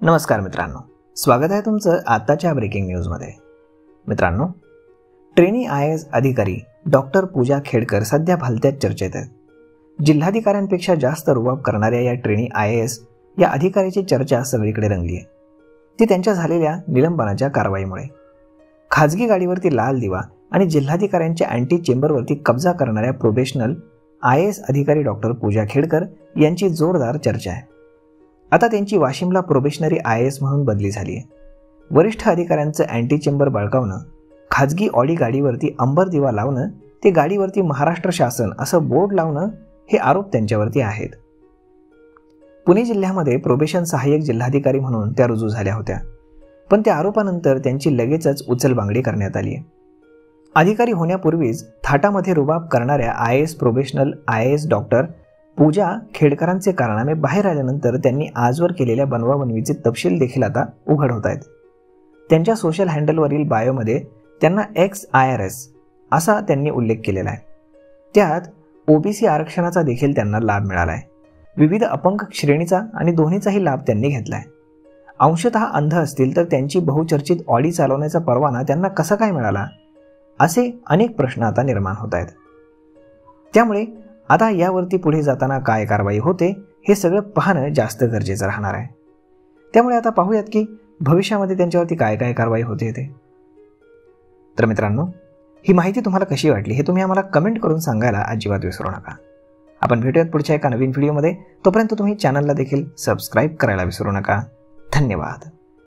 नमस्कार मित्रांनो, स्वागत आहे तुमचं आताच्या ब्रेकिंग न्यूजमध्ये। मित्रांनो, ट्रेनी IAS अधिकारी डॉक्टर पूजा खेडकर सध्या भलत्याच चर्चेत आहेत। जिल्हाधिकाऱ्यांपेक्षा जास्त रुबाब करणाऱ्या या ट्रेनी IAS या अधिकाऱ्याची चर्चा सगळीकडे रंगली आहे। ती त्यांच्या झालेल्या निलंबनाच्या कारवाईमुळे। खाजगी गाडीवरती लाल दिवा आणि जिल्हाधिकाऱ्यांच्या अँटी चेंबरवरती कब्जा करणाऱ्या प्रोबेशनल IAS अधिकारी डॉक्टर पूजा खेडकर यांची जोरदार चर्चा आहे। आता त्यांची वाशिमला प्रोबेशनरी IAS म्हणून बदली झाली आहे। वरिष्ठ अधिकाऱ्यांचं अँटी चेंबर बळकावणं, खाजगी ऑडी गाडीवरती अंबर दिवा लावणं, ते गाडीवरती महाराष्ट्र शासन असं बोर्ड लावणं, हे आरोप त्यांच्यावरती आहेत। पुणे जिल्ह्यामध्ये प्रोबेशन सहाय्यक जिल्हाधिकारी म्हणून त्या रुजू झाल्या होत्या, पण त्या आरोपानंतर त्यांची लगेचच उचलबांगडी करण्यात आली आहे। अधिकारी होण्यापूर्वीच थाटामध्ये रुबाब करणाऱ्या IAS प्रोबेशनल IAS डॉक्टर पूजा खेडकरांचे कारनामे बाहेर आल्यानंतर त्यांनी आजवर केलेल्या बनवाबनवीचे तपशील देखील आता उघड होत आहेत। त्यांच्या सोशल हँडलवरील बायोमध्ये त्यांना XIRS असा त्यांनी उल्लेख केलेला आहे। त्यात OBC आरक्षणाचा देखील त्यांना लाभ मिळाला आहे। विविध अपंग श्रेणीचा आणि दोन्हीचाही लाभ त्यांनी घेतला आहे। अंशतः अंध असतील तर त्यांची बहुचर्चित ऑडी चालवण्याचा परवाना त्यांना कसा काय मिळाला, असे अनेक प्रश्न आता निर्माण होत आहेत। त्यामुळे आता यावरती पुढे जाताना काय कारवाई होते हे सगळं पाहणं जास्त गरजेचं राहणार आहे। त्यामुळे आता पाहूयात की भविष्यामध्ये त्यांच्यावरती काय काय कारवाई होते ते। तर मित्रांनो, ही माहिती तुम्हाला कशी वाटली हे तुम्ही आम्हाला कमेंट करून सांगायला अजिबात विसरू नका। आपण भेटूयात पुढच्या एका नवीन व्हिडिओमध्ये। तोपर्यंत तुम्ही चॅनलला देखील सबस्क्राईब करायला विसरू नका। धन्यवाद।